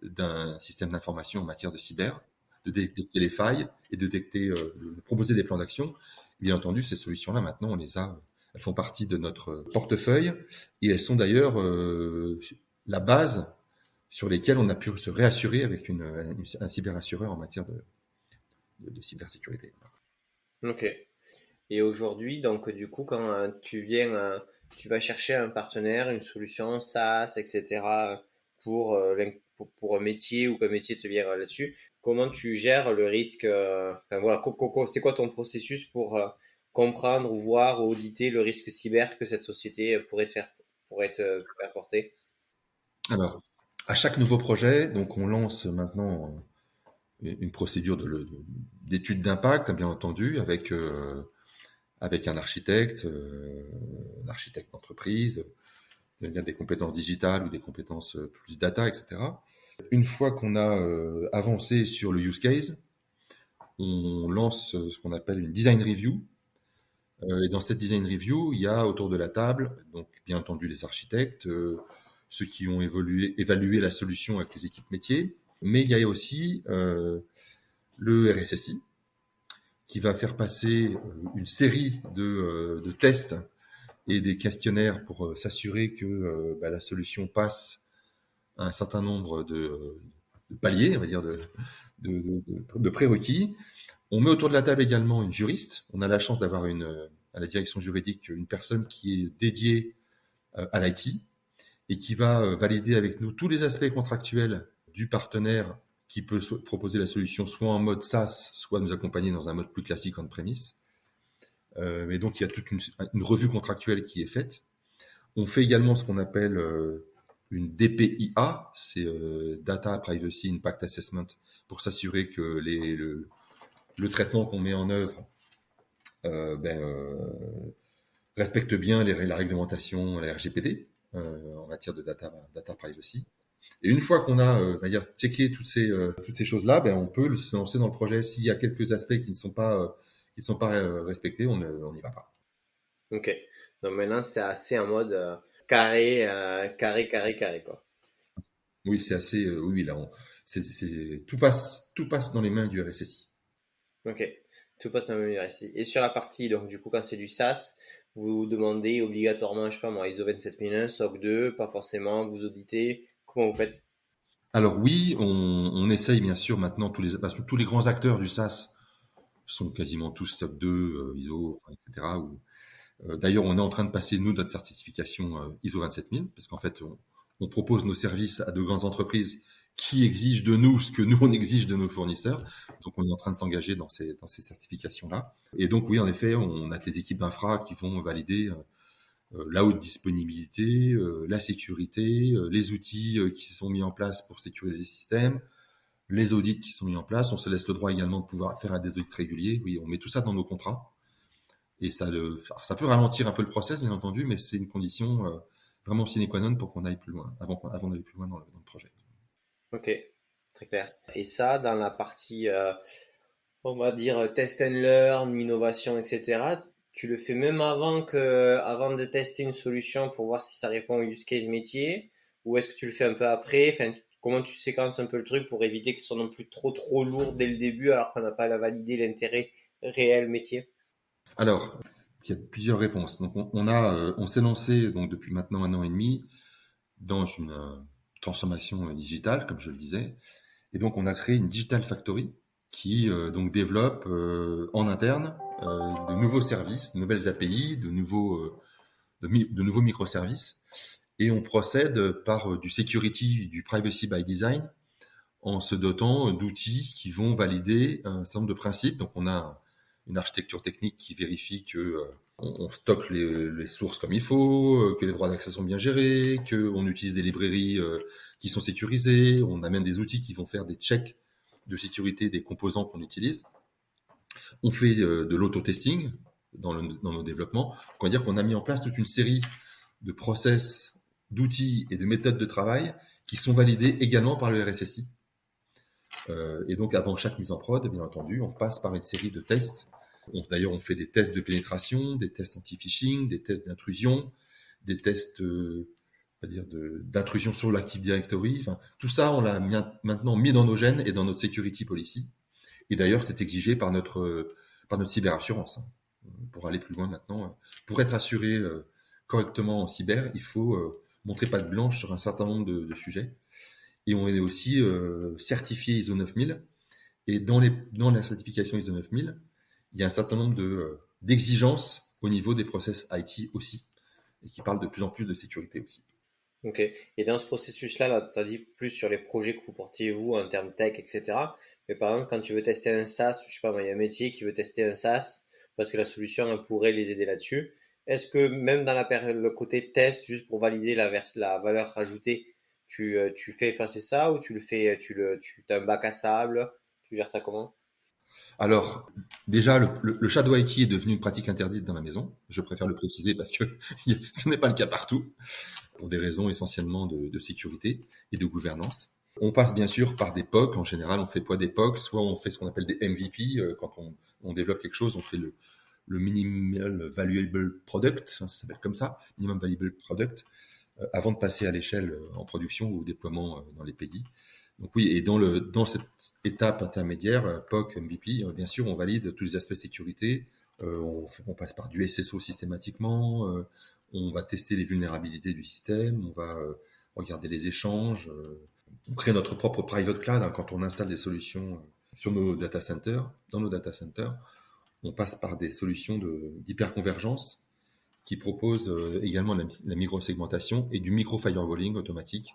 d'un système d'information en matière de cyber. de détecter les failles et de proposer des plans d'action. Bien entendu, ces solutions-là, maintenant, elles font partie de notre portefeuille et elles sont d'ailleurs la base sur lesquelles on a pu se réassurer avec un cyberassureur en matière de cybersécurité. Ok. Et aujourd'hui, donc du coup, quand tu vas chercher un partenaire, une solution SaaS, etc., pour un métier ou qu'un métier te vient là-dessus, comment tu gères le risque enfin, voilà, c'est quoi ton processus pour comprendre ou voir ou auditer le risque cyber que cette société pourrait te faire porter? Alors, à chaque nouveau projet, donc on lance maintenant une procédure d'étude d'impact, bien entendu, avec un architecte d'entreprise, des compétences digitales ou des compétences plus data, etc. Une fois qu'on a avancé sur le use case, on lance ce qu'on appelle une design review. Et dans cette design review, il y a autour de la table, donc bien entendu les architectes, ceux qui ont évalué la solution avec les équipes métiers, mais il y a aussi le RSSI qui va faire passer une série de tests et des questionnaires pour s'assurer que la solution passe un certain nombre de paliers, on va dire, de prérequis. On met autour de la table également une juriste. On a la chance d'avoir à la direction juridique une personne qui est dédiée à l'IT et qui va valider avec nous tous les aspects contractuels du partenaire qui peut proposer la solution soit en mode SaaS, soit nous accompagner dans un mode plus classique on-premise. Et donc, il y a toute une revue contractuelle qui est faite. On fait également ce qu'on appelle une DPIA, c'est Data Privacy Impact Assessment, pour s'assurer que le traitement qu'on met en œuvre respecte bien la réglementation, la RGPD, en matière de data privacy. Et une fois qu'on a checké toutes ces choses-là, on peut se lancer dans le projet. S'il y a quelques aspects qui ne sont pas respectés, on n'y va pas. Ok. Donc maintenant, c'est assez en mode carré, carré, quoi. Oui, c'est assez. Oui, là, tout passe dans les mains du RSSI. Ok, tout passe dans le même ici. Et sur la partie, donc du coup, quand c'est du SaaS, vous demandez obligatoirement, je sais pas moi, ISO 27001, SOC 2, pas forcément, vous auditez, comment vous faites? Alors oui, on essaye bien sûr maintenant parce que tous les grands acteurs du SaaS sont quasiment tous SOC 2, ISO, enfin, etc. D'ailleurs, on est en train de passer nous notre certification ISO 27000 parce qu'en fait, on propose nos services à de grandes entreprises qui exigent de nous ce que nous on exige de nos fournisseurs. Donc, on est en train de s'engager dans ces certifications-là. Et donc, oui, en effet, on a des équipes d'infra qui vont valider la haute disponibilité, la sécurité, les outils qui sont mis en place pour sécuriser les systèmes, les audits qui sont mis en place. On se laisse le droit également de pouvoir faire des audits réguliers. Oui, on met tout ça dans nos contrats. Et ça peut ralentir un peu le process, bien entendu, mais c'est une condition vraiment sine qua non pour qu'on aille plus loin, avant d'aller plus loin dans le projet. Ok, très clair. Et ça, dans la partie, on va dire, test and learn, innovation, etc., tu le fais même avant de tester une solution pour voir si ça répond au use case métier, ou est-ce que tu le fais un peu après? Enfin, comment tu séquences un peu le truc pour éviter que ce soit non plus trop lourd dès le début alors qu'on n'a pas validé l'intérêt réel métier? Alors, il y a plusieurs réponses. Donc, on s'est lancé donc depuis maintenant 1 an et demi dans une transformation digitale, comme je le disais, et donc on a créé une digital factory qui donc développe en interne de nouveaux services, de nouvelles API, de nouveaux microservices, et on procède par du security, du privacy by design, en se dotant d'outils qui vont valider un certain nombre de principes. Donc on a une architecture technique qui vérifie que on stocke les sources comme il faut, que les droits d'accès sont bien gérés, qu'on utilise des librairies qui sont sécurisées. On a même des outils qui vont faire des checks de sécurité des composants qu'on utilise. On fait de l'auto-testing dans nos développements. On va dire qu'on a mis en place toute une série de process, d'outils et de méthodes de travail qui sont validés également par le RSSI. Et donc, avant chaque mise en prod, bien entendu, on passe par une série de tests. D'ailleurs, on fait des tests de pénétration, des tests anti-phishing, des tests d'intrusion, des tests d'intrusion sur l'Active Directory. Enfin, tout ça, on l'a maintenant mis dans nos gènes et dans notre security policy. Et d'ailleurs, c'est exigé par notre cyberassurance. Pour aller plus loin maintenant, pour être assuré correctement en cyber, il faut montrer patte blanche sur un certain nombre de sujets. Et on est aussi certifié ISO 9000. Et dans la certification ISO 9000, il y a un certain nombre d'exigences au niveau des process IT aussi, et qui parlent de plus en plus de sécurité aussi. Ok. Et dans ce processus-là, là, tu as dit plus sur les projets que vous portiez vous en termes tech, etc. Mais par exemple, quand tu veux tester un SaaS, je sais pas, moi, il y a un métier qui veut tester un SaaS parce que la solution elle pourrait les aider là-dessus. Est-ce que même dans la période, le côté test, juste pour valider la valeur ajoutée, tu fais passer ça ou tu le fais, tu as un bac à sable, tu gères ça comment? Alors, déjà, le shadow IT est devenu une pratique interdite dans ma maison. Je préfère le préciser parce que ce n'est pas le cas partout, pour des raisons essentiellement de sécurité et de gouvernance. On passe bien sûr par des POC. En général, on fait quoi des POC? Soit on fait ce qu'on appelle des MVP. Quand on développe quelque chose, on fait le Minimal Valuable Product, ça s'appelle comme ça, Minimum Valuable Product, avant de passer à l'échelle en production ou au déploiement dans les pays. Donc oui, et dans cette étape intermédiaire, POC, MVP, bien sûr, on valide tous les aspects sécurité. On passe par du SSO systématiquement. On va tester les vulnérabilités du système. On va regarder les échanges. On crée notre propre private cloud quand on installe des solutions sur nos data centers. Dans nos data centers, on passe par des solutions d'hyperconvergence qui proposent également la microsegmentation et du micro-firewalling automatique.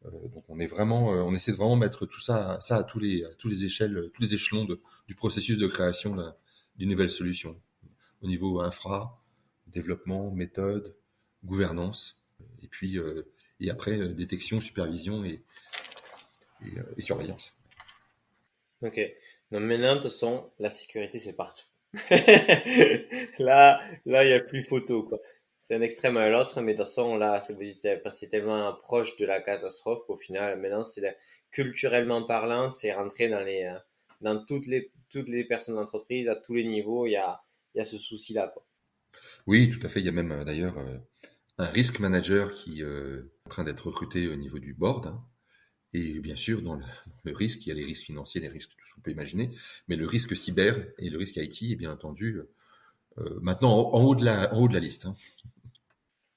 Donc on essaie de vraiment mettre tout ça à tous les échelons du processus de création d'une nouvelle solution. Au niveau infra, développement, méthode, gouvernance, et puis et après détection, supervision et surveillance. Ok. Donc maintenant, de toute façon, la sécurité, c'est partout. Là, il n'y a plus photo, quoi. C'est un extrême à l'autre, mais de toute façon, là, vous êtes passé tellement proche de la catastrophe qu'au final, maintenant, culturellement parlant, c'est rentré dans toutes les personnes d'entreprise, à tous les niveaux, il y a ce souci-là, quoi. Oui, tout à fait. Il y a même d'ailleurs un risk manager qui est en train d'être recruté au niveau du board, hein. Et bien sûr, dans le risque, il y a les risques financiers, les risques, tout ce qu'on peut imaginer, mais le risque cyber et le risque IT est bien entendu maintenant en haut de la liste, hein.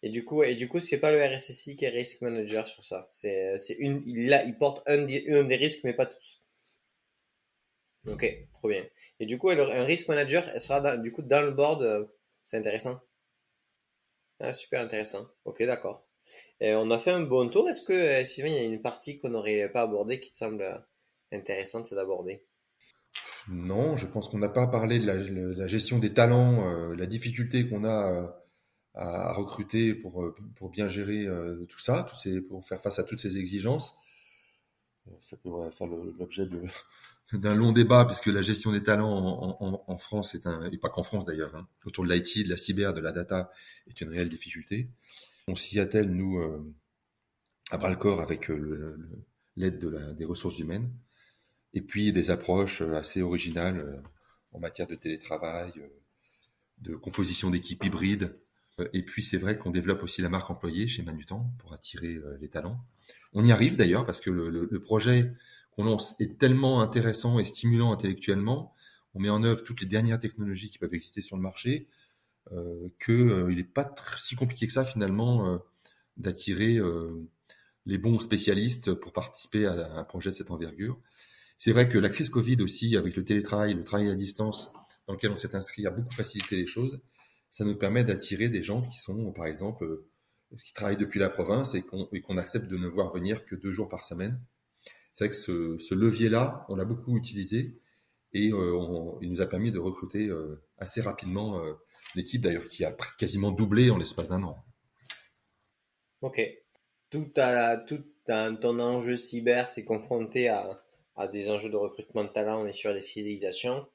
Et du coup, c'est pas le RSSI qui est risk manager sur ça. Il porte un des risques, mais pas tous. Ok, trop bien. Et du coup, un risk manager, elle sera du coup dans le board. C'est intéressant. Ah, super intéressant. Ok, d'accord. Et on a fait un bon tour. Est-ce que, Sylvain, il y a une partie qu'on n'aurait pas abordée qui te semble intéressante d'aborder? Non, je pense qu'on n'a pas parlé de la gestion des talents, la difficulté qu'on a à recruter pour bien gérer tout ça, pour faire face à toutes ces exigences. Ça pourrait faire l'objet d'un long débat, puisque la gestion des talents en France, et pas qu'en France d'ailleurs, hein, autour de l'IT, de la cyber, de la data, est une réelle difficulté. On s'y attelle, nous, à bras-le-corps avec l'aide des ressources humaines, et puis des approches assez originales en matière de télétravail, de composition d'équipes hybrides. Et puis c'est vrai qu'on développe aussi la marque employée chez Manutan pour attirer les talents. On y arrive d'ailleurs parce que le projet qu'on lance est tellement intéressant et stimulant intellectuellement. On met en œuvre toutes les dernières technologies qui peuvent exister sur le marché, il n'est pas si compliqué que ça finalement d'attirer les bons spécialistes pour participer à un projet de cette envergure. C'est vrai que la crise Covid aussi, avec le télétravail, le travail à distance, dans lequel on s'est inscrit, a beaucoup facilité les choses. Ça nous permet d'attirer des gens qui sont, par exemple, qui travaillent depuis la province et qu'on accepte de ne voir venir que 2 jours par semaine. C'est vrai que ce levier-là, on l'a beaucoup utilisé et il nous a permis de recruter assez rapidement l'équipe, d'ailleurs, qui a quasiment doublé en l'espace d'un an. Ok. Ton enjeu cyber, c'est confronté à des enjeux de recrutement de talent, on est sur des fidélisations.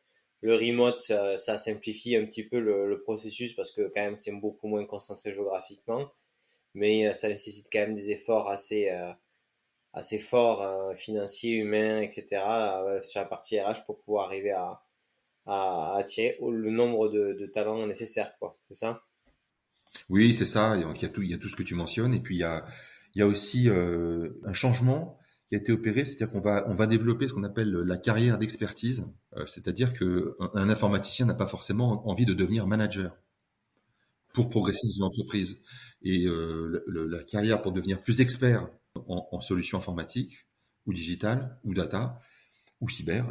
Le remote, ça simplifie un petit peu le processus parce que quand même c'est beaucoup moins concentré géographiquement, mais ça nécessite quand même des efforts assez forts, financiers, humains, etc., sur la partie RH pour pouvoir arriver à attirer le nombre de talents nécessaires, quoi. C'est ça? Oui, c'est ça. Et donc, il y a tout ce que tu mentionnes. Et puis, il y a aussi un changement qui a été opéré, c'est-à-dire qu'on va développer ce qu'on appelle la carrière d'expertise, c'est-à-dire qu'un informaticien n'a pas forcément envie de devenir manager pour progresser dans une entreprise. Et la carrière pour devenir plus expert en solutions informatiques ou digitales ou data ou cyber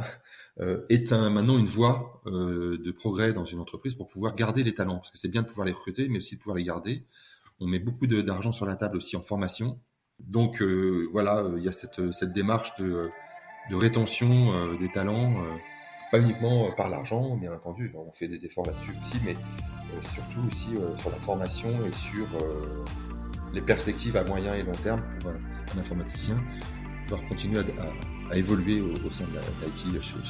est maintenant une voie de progrès dans une entreprise pour pouvoir garder les talents, parce que c'est bien de pouvoir les recruter, mais aussi de pouvoir les garder. On met beaucoup d'argent sur la table aussi en formation. Donc voilà, il y a cette démarche de rétention des talents, pas uniquement par l'argent, bien entendu, on fait des efforts là-dessus aussi, mais surtout aussi sur la formation et sur les perspectives à moyen et long terme pour un informaticien pouvoir continuer à évoluer au sein de l'IT chez nous.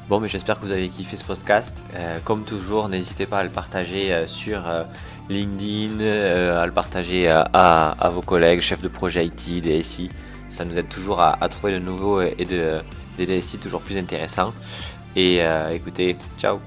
Bon, mais j'espère que vous avez kiffé ce podcast. Comme toujours, n'hésitez pas à le partager sur LinkedIn, à le partager à vos collègues, chefs de projet IT, DSI. Ça nous aide toujours à trouver de nouveaux et des DSI toujours plus intéressants. Et écoutez, ciao!